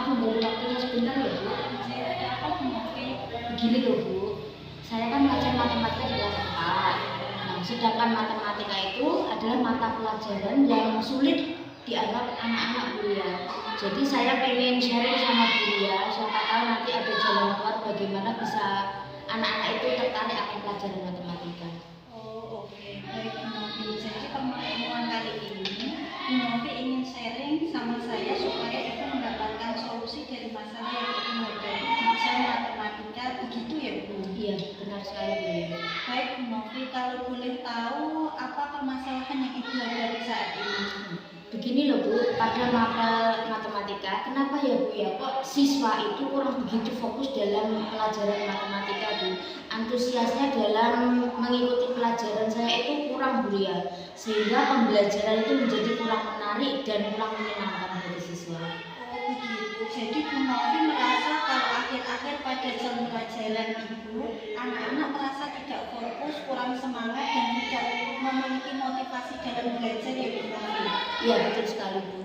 memberi waktunya sebentar ya Bu. Apa Bu Novi? Begini loh Bu, saya kan belajar matematika di kelas 4. Nah, sedangkan matematika itu adalah mata pelajaran yang sulit dianggap anak-anak Bu ya. Jadi saya pengen sharing sama Bu ya, siapa tahu nanti ada jalan keluar bagaimana bisa anak-anak itu tertarik akan pelajaran matematika. Oh oke, baik Bu Novi. Jadi pertemuan kali ini Bu Novi ingin sharing sama saya supaya kita mendapatkan solusi dari masalah yang kita hadapi di jurusan matematika, begitu ya Bu? Iya, benar sekali Bu ya. Baik Bu Novi, kalau boleh tahu apa permasalahan yang Ibu hadapi saat ini? Begini loh Bu, pada mapel matematika, kenapa ya Bu ya, kok siswa itu kurang begitu fokus dalam pelajaran matematika Bu. Antusiasnya dalam mengikuti pelajaran saya itu kurang Bu ya, sehingga pembelajaran itu menjadi kurang menarik dan kurang menyenangkan bagi siswa. Oh begitu, jadi Bu Novi merasa kalau akhir-akhir pada jam pelajaran Ibu, anak-anak merasa tidak fokus, kurang semangat dan tidak memiliki motivasi dalam belajar ya Bu Novi? Iya betul sekali Bu.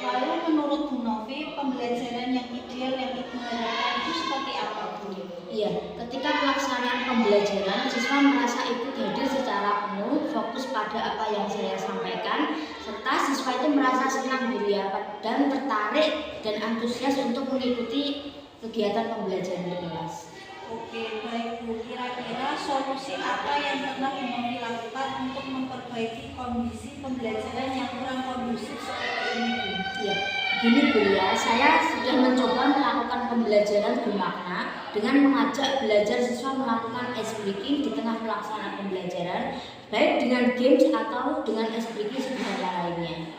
Lalu menurut Bu Novi, pembelajaran yang ideal yang Ibu harapkan itu seperti apa Bu? Iya, ketika pelaksanaan pembelajaran, siswa merasa ikut hadir secara penuh, fokus pada apa yang saya sampaikan, serta siswa itu merasa senang Bu ya, dan tertarik dan antusias untuk mengikuti kegiatan pembelajaran di kelas. Oke, baik Bu. Kira-kira solusi apa yang pernah Bu Novi lakukan untuk memperbaiki kondisi pembelajaran yang kurang kondusif seperti ini Bu? Ya, begini Bu ya, saya sudah mencoba melakukan pembelajaran bermakna dengan mengajak belajar siswa melakukan ice breaking di tengah pelaksanaan pembelajaran, baik dengan games atau dengan ice breaking sederhana lainnya.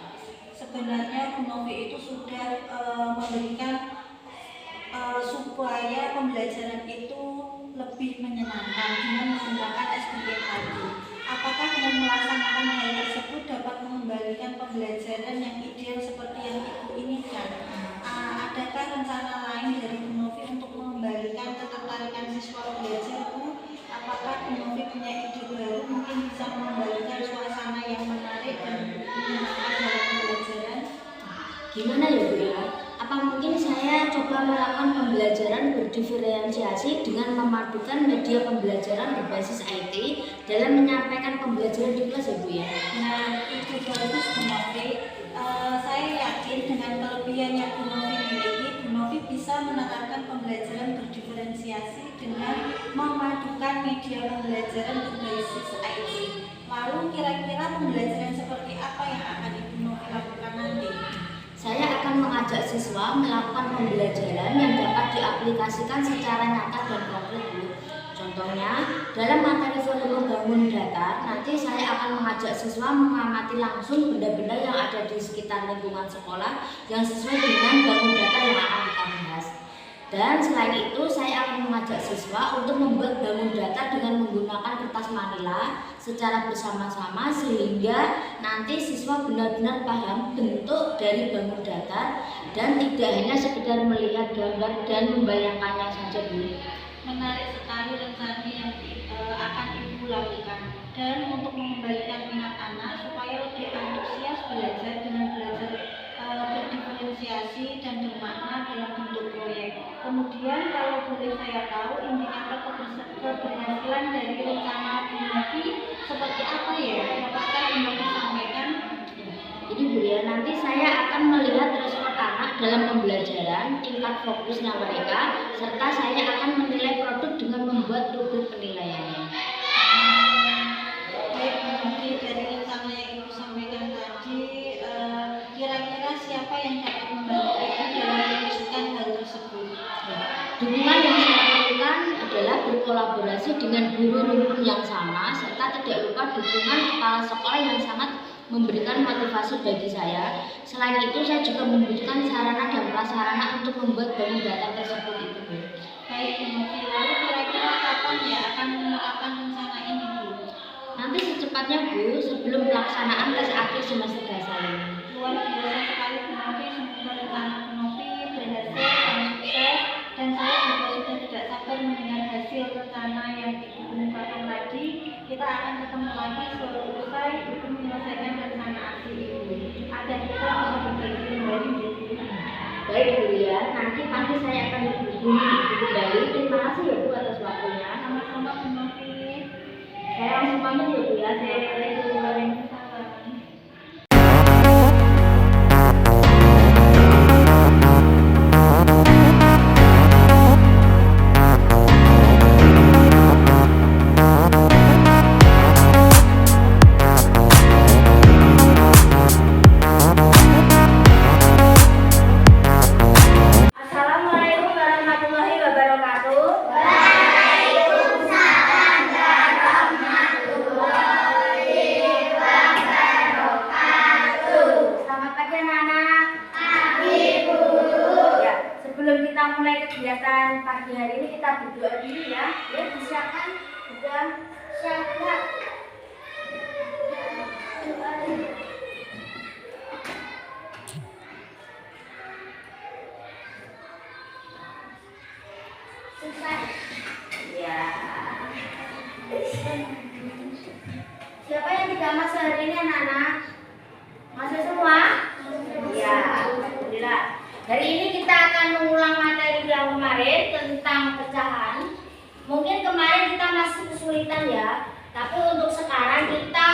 Sebenarnya Bu Novi itu sudah memberikan supaya pembelajaran itu lebih menyenangkan dengan menggunakan SBM tadi. Apakah dengan melaksanakan hal tersebut dapat mengembalikan pembelajaran yang ideal seperti yang Ibu inginkan? Adakah rencana lain dari Bu Novi untuk mengembalikan ketertarikan siswa belajar Bu? Apakah Bu Novi punya ide baru mungkin bisa mengembalikan suasana yang menarik dan menyenangkan dalam pembelajaran? Gimana ya Bu ya? Apa mungkin saya coba melakukan pembelajaran berdiferensiasi dengan memadukan media pembelajaran berbasis IT dalam menyampaikan pembelajaran di kelas ya Bu ya? Nah, itu bagus Bu Novi. Saya yakin dengan kelebihan yang Bu Novi miliki, Bu Novi bisa menerapkan pembelajaran berdiferensiasi dengan memadukan media pembelajaran berbasis IT. Lalu kira-kira pembelajaran seperti apa yang akan Ibu Novi lakukan nanti? Saya akan mengajak siswa melakukan pembelajaran yang dapat diaplikasikan secara nyata dan konkret Bu. Contohnya, dalam materi volume bangun datar, nanti saya akan mengajak siswa mengamati langsung benda-benda yang ada di sekitar lingkungan sekolah yang sesuai dengan bangun datar yang akan kita bahas. Dan selain itu, saya akan mengajak siswa untuk membuat bangun datar dengan menggunakan kertas manila secara bersama-sama sehingga nanti siswa benar-benar paham bentuk dari bangun datar dan tidak hanya sekedar melihat gambar dan membayangkannya saja Bu. Menarik sekali rencana yang akan Ibu lakukan. Dan untuk mengembalikan minat anak supaya lebih antusias belajar dengan belajar berdiferensiasi dan bermakna dalam bentuk proyek. Kemudian kalau boleh saya tahu indikator keberhasilan dari rencana Bu Novi seperti apa ya? Apakah Bu Novi sampaikan? Jadi Bu ya, nanti saya akan melihat respon anak dalam pembelajaran, tingkat fokusnya mereka, serta saya akan menilai produk dengan membuat rubrik penilaiannya. Baik Bu Novi, dari rencana yang Ibu sampaikan tadi, kira-kira siapa yang dapat membantu Ibu dalam mewujudkan hal tersebut? Dukungan yang saya lakukan adalah berkolaborasi dengan guru rumpun yang sama, serta tidak lupa dukungan kepala sekolah yang sangat memberikan motivasi bagi saya. Selain itu, saya juga membutuhkan sarana dan prasarana untuk membuat bangun datar tersebut itu Bu. Baik Bu Novi, lalu kira-kira kapan ya akan menerapkan rencana ini Bu? Nanti secepatnya Bu, sebelum pelaksanaan tes akhir semester dasar ini. Luar biasa sekali Bu Novi, semoga rencana Bu Novi berhasil dan sukses. Dan saya juga sudah tidak sabar mendengar hasil rencana yang Ibu kemukakan tadi. Kita akan ketemu lagi selesai Ibu menyelesaikan rencana aksi Ibu. Agar kita bisa berbagi kembali. Baik Bu ya, nanti nanti pagi saya akan menghubungi Ibu kembali. Terima kasih ya Bu atas waktunya. Sama-sama Bu Novi. Saya langsung pamit ya Bu ya. Assalamualaikum. Waalaikumsalam. Assalamualaikum warahmatullahi wabarakatuh. Selamat pagi anak-anak. Ya, sebelum kita mulai kegiatan pagi hari ini kita berdoa dulu ya. Ya, disiapkan sudah siap. Ya. Siapa yang tidak masuk hari ini anak-anak? Masuk semua? Ya, alhamdulillah. Hari ini kita akan mengulang materi yang kemarin tentang pecahan. Mungkin kemarin kita masih kesulitan ya, tapi untuk sekarang kita,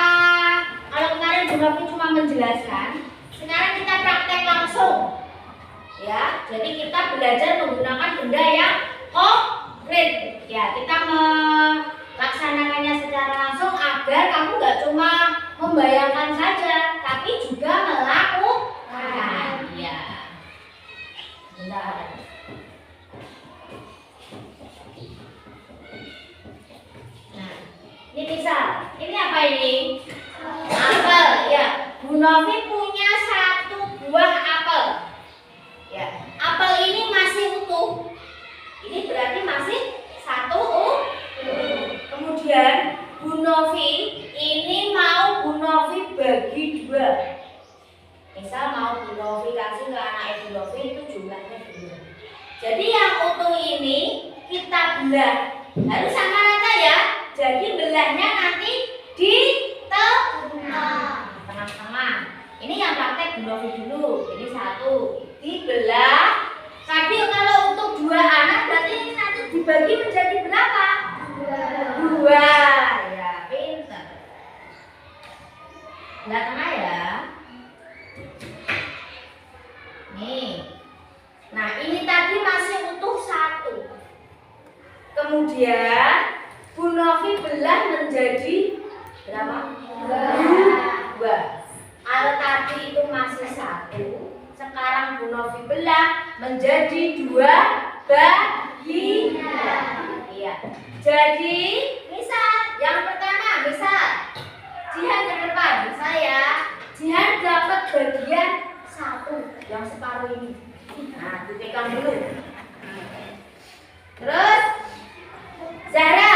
kalau kemarin Bu Novi cuma menjelaskan, sekarang kita praktek langsung. Ya, jadi kita belajar menggunakan benda yang konkret. Ya, kita melaksanakannya secara langsung agar kamu nggak cuma membayangkan saja, tapi juga melakukan. Ya. Bentar. Nah, ini misal, ini apa ini? Apel. Ya, Bu Novi punya satu buah apel. Ya, apel ini masih utuh. Ini berarti masih satu Kemudian Bu Novi ini mau Bu Novi bagi dua. Misal mau Bu Novi kasih ke anak Ibu Novi itu jumlahnya 2. Jadi yang utuh ini kita belah. Harus sama rata ya. Jadi belahnya nanti di tengah-tengah. Ini yang praktek Bu Novi dulu. Ini 1 dibelah. Tadi kalau untuk 2 anak berarti ini nanti dibagi menjadi berapa? 2. Ya, pintar. Belah tengah ya. Nih. Nah, ini tadi masih utuh 1. Kemudian Bu Novi belah menjadi berapa? 2. Kalau tadi itu masih 1, sekarang Bu Novi belah menjadi 2 bagian. Iya. Jadi, misal yang pertama, misal Jihan ke depan, saya Jihan dapat bagian 1 yang separuh ini. Nah, dipegang dulu. Terus Zahra,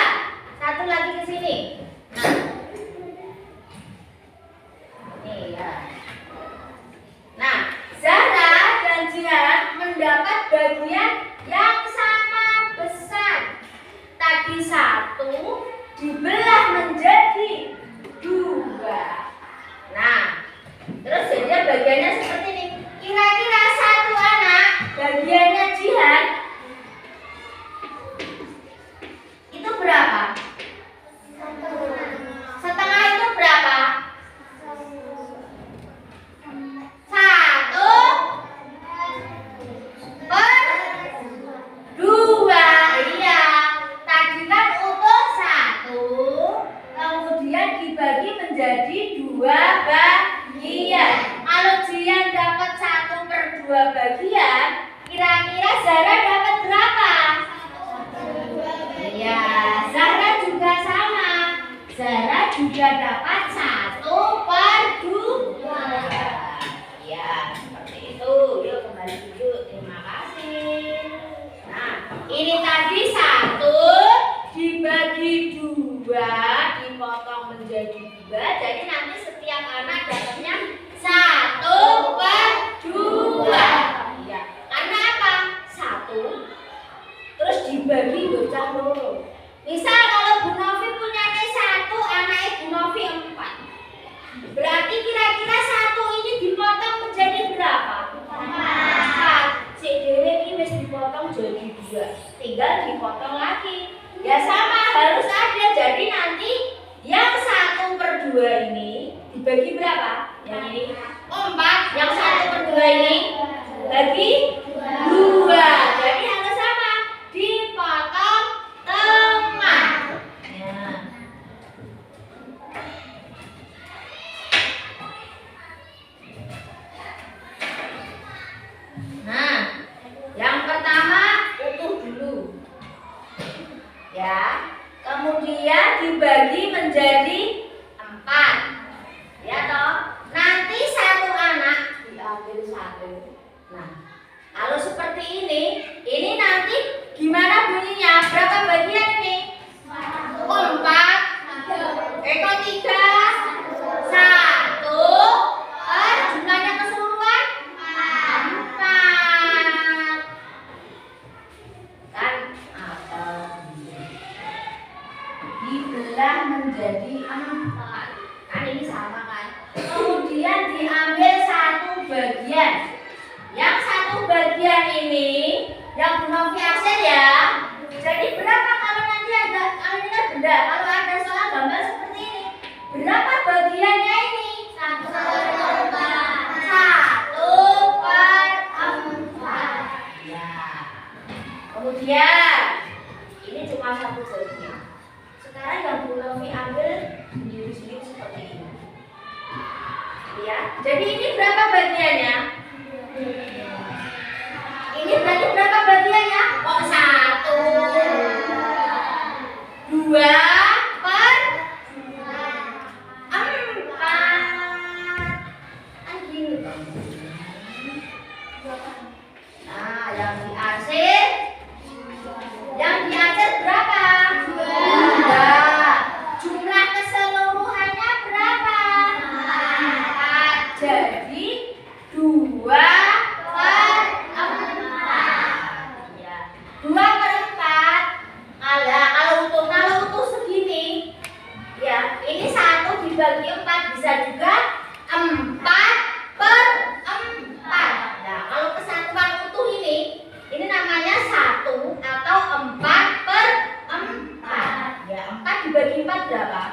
1 lagi ke sini. Nah, nih ya. Nah, Zahra dan Jihan mendapat bagian yang sama besar. Tadi 1 dibelah menjadi 2. Nah, terus jadi bagiannya seperti ini. Kira-kira 1 anak bagiannya Jihan itu berapa? Setengah itu berapa? 1/2. Iya. Tadi kan utuh 1, kemudian dibagi menjadi 2 bagian. Kalau Jihan dapat 1/2 bagian, kira-kira Zahra dapat berapa? Iya, Zahra juga sama. Zahra juga dapat 1/2. Ya, seperti itu. Yuk kembali duduk. Terima kasih. Nah, ini tadi 1 dibagi 2, dipotong menjadi 2. Jadi nanti setiap anak dapatnya 1/2. Ya, karena apa? 1 terus dibagi bocah loro. Misal kalau Bu Novi punya 1, anaknya Bu Novi 4. Berarti kira-kira 1 ini dipotong menjadi berapa? 4. Si Dewi ini mesti dibagi dua, tinggal dipotong lagi. Ya sama, harus adil. Jadi nanti yang 1/2 ini dibagi berapa? Yang ini 4, yang 1/2 ini bagi 2. Jadi harus sama, dipotong tengah. Ya. Nah, yang pertama utuh dulu. Ya, kemudian dibagi menjadi 4. Ya toh, nanti satu anak diambil satu. Nah, kalau seperti ini nanti gimana bunyinya? Berapa bagian ini? 4. Kok 3? 1. Jumlahnya keseluruhan 4. Kan apa? Dibelah menjadi 4. Kan ini sama kan? Kemudian diambil satu bagian. Yang satu bagian ini yang Novi aksen ya. Jadi berapa kalau nanti ada, kalau ini kan benda, kalau ada soal gambar seperti ini, berapa bagiannya ini? 1/4. Ya. Kemudian ini cuma satu bagian. Sekarang yang Bu Novi ambil sendiri-sendiri seperti ini. Ya. Jadi ini berapa bagiannya? Ini berarti berapa bagiannya? Kok 1, 2 per 4. Kan gini. Nah, yang diarsir berapa? 2. Jumlah keseluruhannya berapa? 4. Jadi 2 per 4. Ya. 2 per 4. Kalau utuh segini, ya ini 1 dibagi 4 bisa juga 4 per 4. Nah, kalau kesatuan utuh ini namanya 1 atau 4 per 4. Ya, 4 dibagi 4 berapa?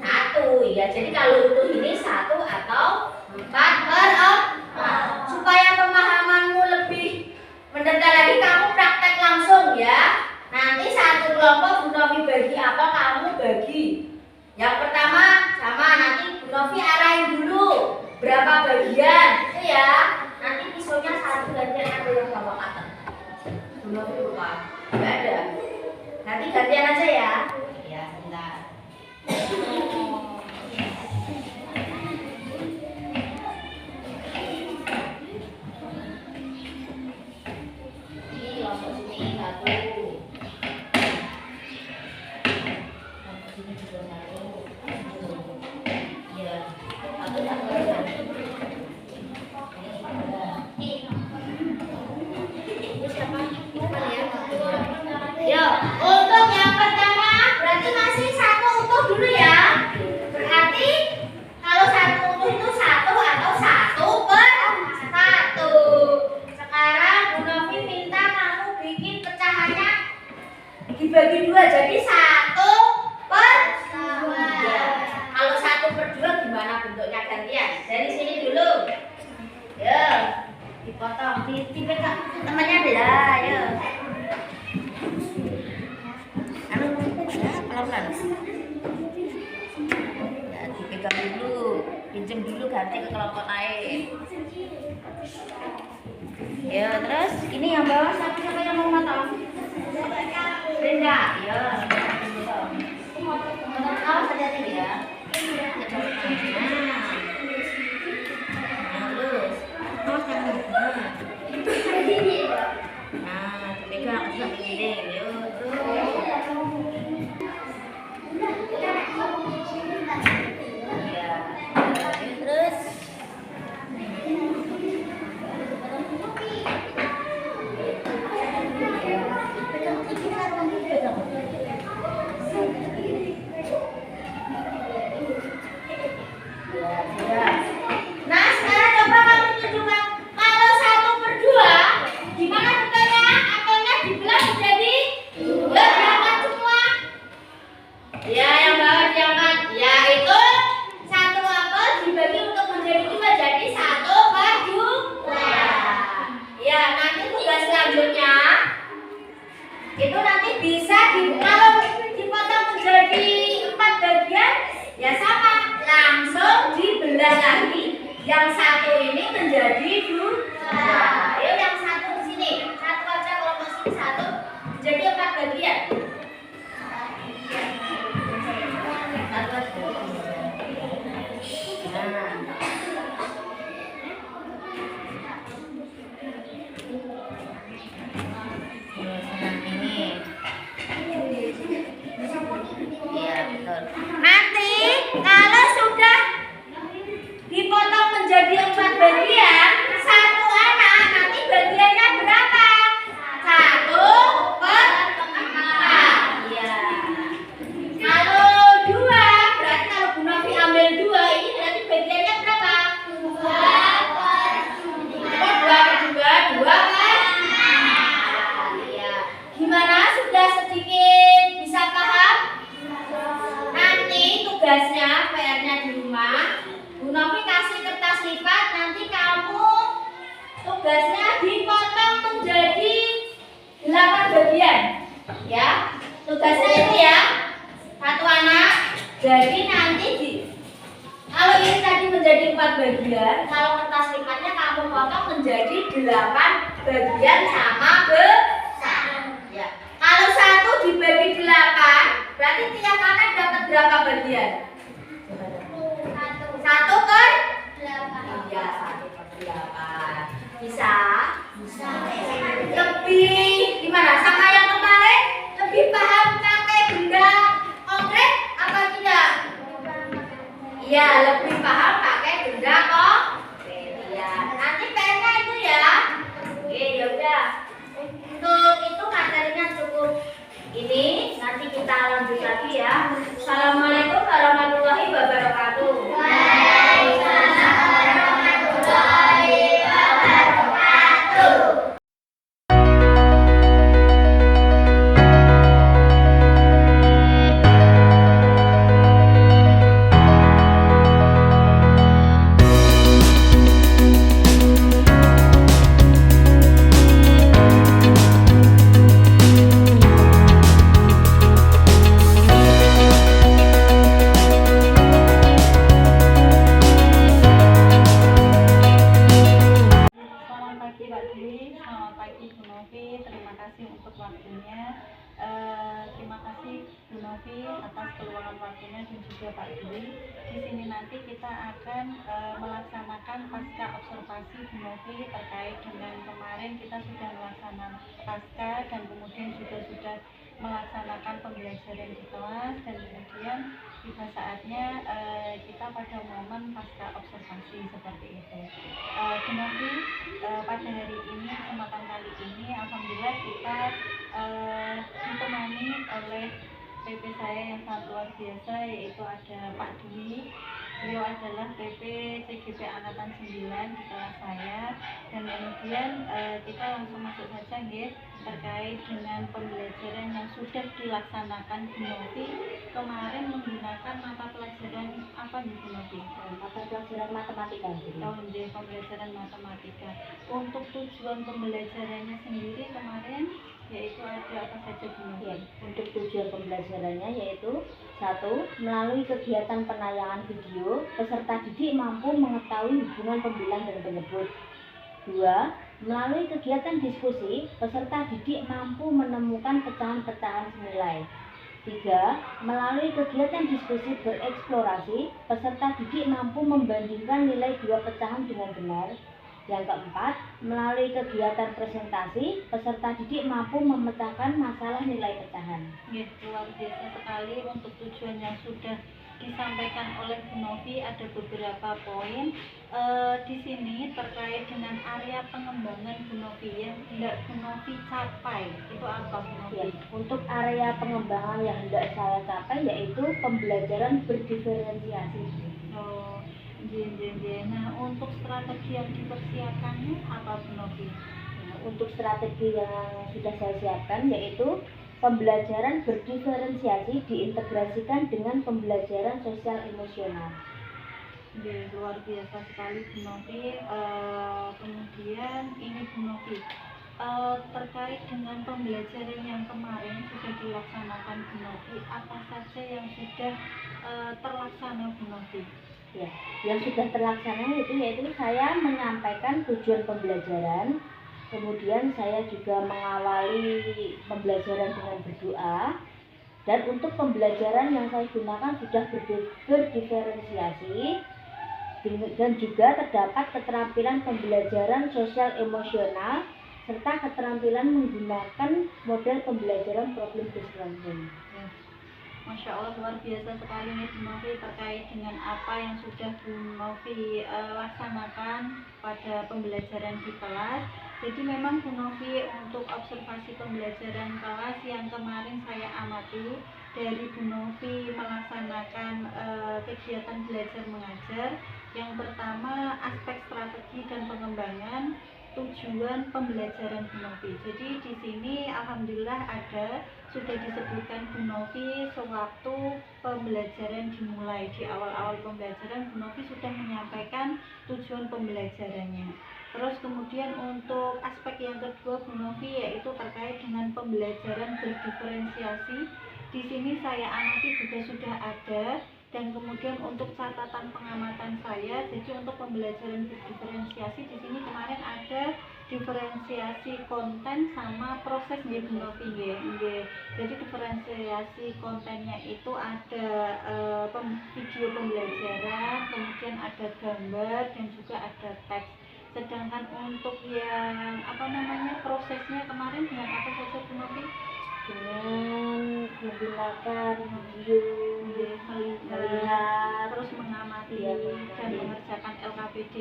1. Ya, jadi kalau utuh ini 1 atau 4 per 4. Supaya pemahamanmu lebih mendetail lagi, kamu praktek langsung ya. Nanti satu kelompok Bu Novi bagi apa, kamu bagi. Yang pertama sama, nanti Bu Novi arahin dulu berapa bagian itu ya. Nanti pisaunya satu gantian, ada yang bawa cutter. Bu Novi lupa, nggak ada. Nanti gantian aja ya. Ya, sebentar. Ini kelompok sini satu. Sini juga satu. Ya, satu. Ini siapa? Ya, untuk yang pertama berarti masih satu utuh dulu ya. Berarti kalau satu utuh itu 1 atau 1 per 1. Sekarang Bu Novi minta kamu bikin pecahannya dibagi 2, jadi 1 per 2. Kalau 1 per 2 gimana bentuknya gantian? Dari sini dulu. Ya, dipotong, dipegang namanya belah, ya. Pelan-pelan. Ya, dipegang dulu, pinjam dulu, ganti ke kelompok lain. Ya, terus ini yang bawah siapa yang mau potong? Brenda, ya. Awas hati-hati ya. Nah, terus. Awas jangan. Nah, dipegang sampai miring, ya. Terus nah, sekarang coba kamu tunjukkan kalau 1 kalau dipotong menjadi 4 bagian ya sama, langsung dibelah lagi. Yang satu ini menjadi 2. Ayo yang satu di sini, satu aja kalau masih satu jadi 4 bagian. Nanti kalau sudah dipotong menjadi 4 bagian, satu anak nanti bagiannya berapa? 1/4. Iya. Kalau 2, berarti kalau Bu Novi ambil 2, ini berarti bagiannya berapa? 2/2, 2 kan? Iya. Gimana? Sudah sedikit bisa paham? Nanti tugasnya, PR-nya di rumah, Bu Novi kasih kertas lipat, nanti kamu tugasnya dipotong menjadi 8 bagian. Ya, tugasnya itu ya, satu anak. Jadi nanti kalau ini tadi menjadi 4 bagian, kalau kertas lipatnya kamu potong menjadi 8 bagian sama besar. Ya. Kalau 1 dibagi 8, berarti tiap anak dapat berapa bagian? 1/8. Iya, 1/8. Bisa? Bisa. Lebih gimana? Sama yang kemarin? Lebih paham pakai benda konkret apa tidak? Iya, lebih paham pakai benda konkret. Iya. Nanti PR-nya itu ya. Oke, ya udah. Untuk itu materinya cukup ini, nanti kita lanjut lagi ya. Assalamualaikum warahmatullahi wabarakatuh. Waalaikumsalam warahmatullahi wabarakatuh. Selamat pagi Pak Dwi, selamat pagi Bu Novi. Terima kasih untuk waktunya. Terima kasih Bu Novi atas peluangan waktunya dan juga Pak Dwi. Di sini nanti kita akan melaksanakan pasca observasi Bu Novi terkait dengan kemarin kita sudah melaksanakan pasca dan kemudian juga sudah melaksanakan pembelajaran di kelas dan kemudian tiba saatnya kita pada momen pasca observasi seperti itu. Bu Novi, pada hari ini, kesempatan kali ini, alhamdulillah kita ditemani oleh PP saya yang sangat luar biasa, yaitu ada Pak Dwi. Beliau adalah PP CGP Angkatan 9 di kelas saya, dan kemudian kita langsung masuk saja nggih, terkait dengan pembelajaran yang sudah dilaksanakan Bu Novi kemarin menggunakan mata pelajaran apa nih Bu Novi? Mata pelajaran matematika. Pembelajaran matematika. Untuk tujuan pembelajarannya sendiri kemarin yaitu ada apa saja Bu Novi? Ya, untuk tujuan pembelajarannya yaitu 1. Melalui kegiatan penayangan video, peserta didik mampu mengetahui hubungan pembilang dan penyebut. 2. Melalui kegiatan diskusi, peserta didik mampu menemukan pecahan-pecahan senilai. 3. Melalui kegiatan diskusi bereksplorasi, peserta didik mampu membandingkan nilai 2 pecahan dengan benar. Yang keempat, melalui kegiatan presentasi, peserta didik mampu memecahkan masalah nilai pecahan. Ya, luar biasa sekali untuk tujuan yang sudah disampaikan oleh Bu Novi. Ada beberapa poin di sini terkait dengan area pengembangan Bu Novi yang hendak Bu Novi capai. Itu apa Bu Novi? Ya, untuk area pengembangan yang hendak saya capai yaitu pembelajaran berdiferensiasi. Oh, nah untuk strategi yang dipersiapkannya apa Bu Novi? Nah, untuk strategi yang sudah saya siapkan yaitu pembelajaran berdiferensiasi diintegrasikan dengan pembelajaran sosial emosional. Ya, luar biasa sekali Bu Novi. Kemudian ini Bu Novi, Terkait dengan pembelajaran yang kemarin sudah dilaksanakan Bu Novi, apa saja yang sudah terlaksana Bu Novi? Ya, yang sudah terlaksana itu yaitu saya menyampaikan tujuan pembelajaran, kemudian saya juga mengawali pembelajaran dengan berdoa, dan untuk pembelajaran yang saya gunakan sudah berdiferensiasi, dan juga terdapat keterampilan pembelajaran sosial emosional serta keterampilan menggunakan model pembelajaran problem based learning. Masya Allah, luar biasa sekali nih Bu Novi terkait dengan apa yang sudah Bu Novi laksanakan pada pembelajaran di kelas. Jadi memang Bu Novi untuk observasi pembelajaran kelas yang kemarin saya amati dari Bu Novi melaksanakan kegiatan belajar mengajar. Yang pertama, aspek strategi dan pengembangan tujuan pembelajaran Bu Novi. Jadi di sini alhamdulillah sudah disebutkan Bu Novi sewaktu pembelajaran dimulai. Di awal-awal pembelajaran Bu Novi sudah menyampaikan tujuan pembelajarannya. Terus kemudian untuk aspek yang kedua Bu Novi yaitu terkait dengan pembelajaran berdiferensiasi. Di sini saya amati juga sudah ada. Dan kemudian untuk catatan pengamatan saya, jadi untuk pembelajaran diferensiasi di sini kemarin ada diferensiasi konten sama proses Bu Novi. Jadi diferensiasi kontennya itu ada video pembelajaran, kemudian ada gambar dan juga ada teks. Sedangkan untuk yang prosesnya kemarin dengan apa saja Bu Novi? Dengan menggunakan video, melihat, terus mengamati dan mengerjakan LKPD.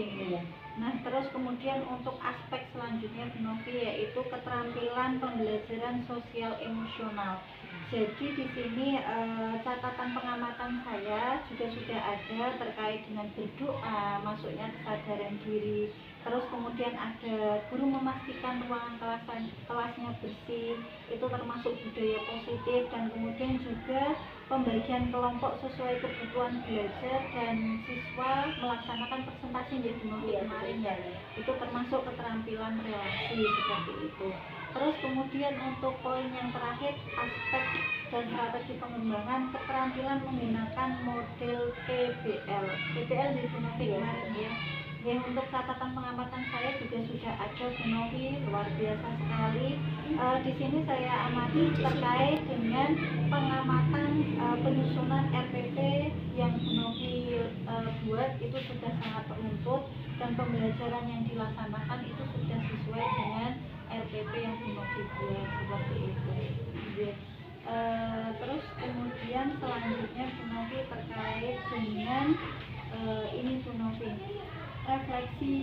Nah, terus kemudian untuk aspek selanjutnya Bu Novi yaitu keterampilan pembelajaran sosial emosional. Jadi di sini catatan pengamatan saya juga sudah ada terkait dengan berdoa, masuknya kesadaran diri. Terus kemudian ada guru memastikan ruangan kelasnya bersih, itu termasuk budaya positif, dan kemudian juga pembagian kelompok sesuai kebutuhan belajar dan siswa melaksanakan presentasi Bu Novi kemarin ya. Itu termasuk keterampilan relasi seperti itu. Terus kemudian untuk poin yang terakhir, aspek dan strategi pengembangan keterampilan menggunakan model PBL di Bu Novi kemarin ya. Yang untuk catatan pengamatan saya juga sudah ada Bu Novi, luar biasa sekali. Di sini saya amati terkait dengan pengamatan penyusunan RPP yang Bu Novi buat itu sudah sangat runtut dan pembelajaran yang dilaksanakan itu sudah sesuai dengan RPP yang Bu Novi buat seperti itu. Terus kemudian selanjutnya Bu Novi terkait dengan ini Bu Novi, refleksi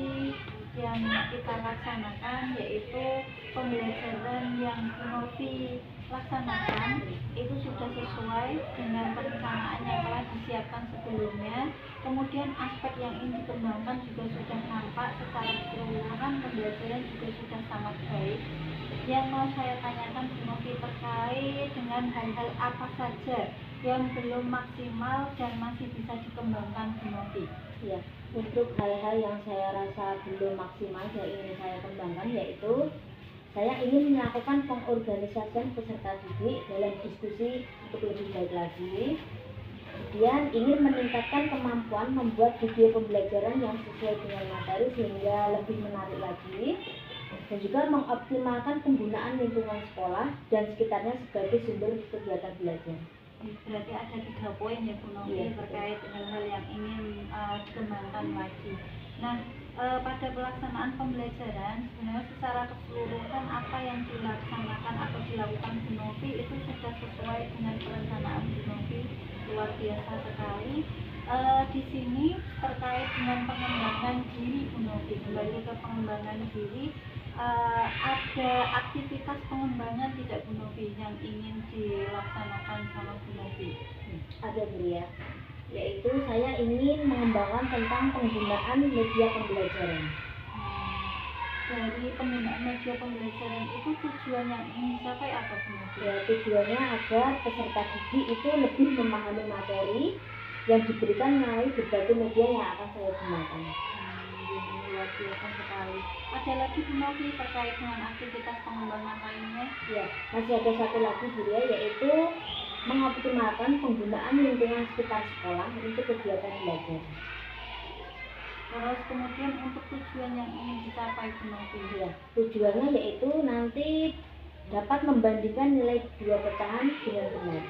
yang kita laksanakan yaitu pembelajaran yang Bu Novi laksanakan itu sudah sesuai dengan perencanaan yang telah disiapkan sebelumnya. Kemudian aspek yang ingin dikembangkan juga sudah nampak, secara keseluruhan pembelajaran juga sudah sangat baik. Yang mau saya tanyakan Bu Novi terkait dengan hal-hal apa saja yang belum maksimal dan masih bisa dikembangkan Bu Novi? Ya, untuk hal-hal yang saya rasa belum maksimal yang ingin saya kembangkan yaitu saya ingin melakukan pengorganisasian peserta didik dalam diskusi untuk lebih baik lagi. Kemudian ingin meningkatkan kemampuan membuat video pembelajaran yang sesuai dengan materi sehingga lebih menarik lagi. Dan juga mengoptimalkan penggunaan lingkungan sekolah dan sekitarnya sebagai sumber kegiatan belajar. Berarti ada 3 poin ya Bu Novi terkait hal-hal yang ingin dikembangkan lagi. Nah, pada pelaksanaan pembelajaran sebenarnya secara keseluruhan apa yang dilaksanakan atau dilakukan Bu Novi itu sudah sesuai dengan perencanaan Bu Novi, luar biasa sekali. Di sini terkait dengan pengembangan diri Bu Novi, kembali ke pengembangan diri, ada aktivitas pengembangan tidak Bu Novi yang ingin dilaksanakan sama Bu Novi? Ada Bu ya, yaitu saya ingin mengembangkan tentang penggunaan media pembelajaran. Dari penggunaan media pembelajaran itu tujuan yang ingin dicapai apa Bu Novi? Ya, tujuannya agar peserta didik itu lebih memahami materi yang diberikan melalui berbagai media yang akan saya gunakan. Luar luar biasa sekali. Ada lagi Bu Novi terkait dengan aktivitas pengembangan lainnya? Ya, masih ada satu lagi Bu ya, yaitu mengoptimalkan penggunaan lingkungan sekitar sekolah untuk kegiatan belajar. Terus kemudian untuk tujuan yang ingin dicapai Bu Novi? Ya, tujuannya yaitu nanti dapat membandingkan nilai dua pecahan dengan benar.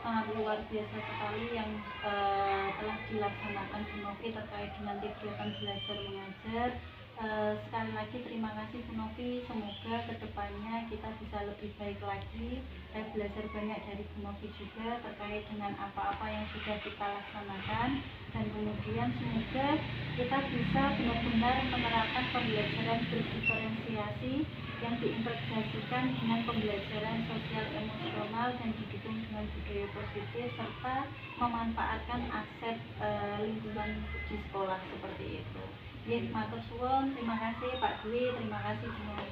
Sangat luar biasa sekali yang telah dilaksanakan Bu Novi terkait dengan kegiatan belajar mengajar. Sekali lagi terima kasih Bu Novi, semoga kedepannya kita bisa lebih baik lagi. Saya belajar banyak dari Bu Novi juga terkait dengan apa-apa yang sudah kita laksanakan, dan kemudian semoga kita bisa benar-benar menerapkan pembelajaran berdiferensiasi yang diintegrasikan dengan pembelajaran sosial emosional dan didukung dengan budaya positif serta memanfaatkan aset lingkungan di sekolah seperti itu. Ya, matur suwun, terima kasih Pak Dwi, terima kasih Bu Novi.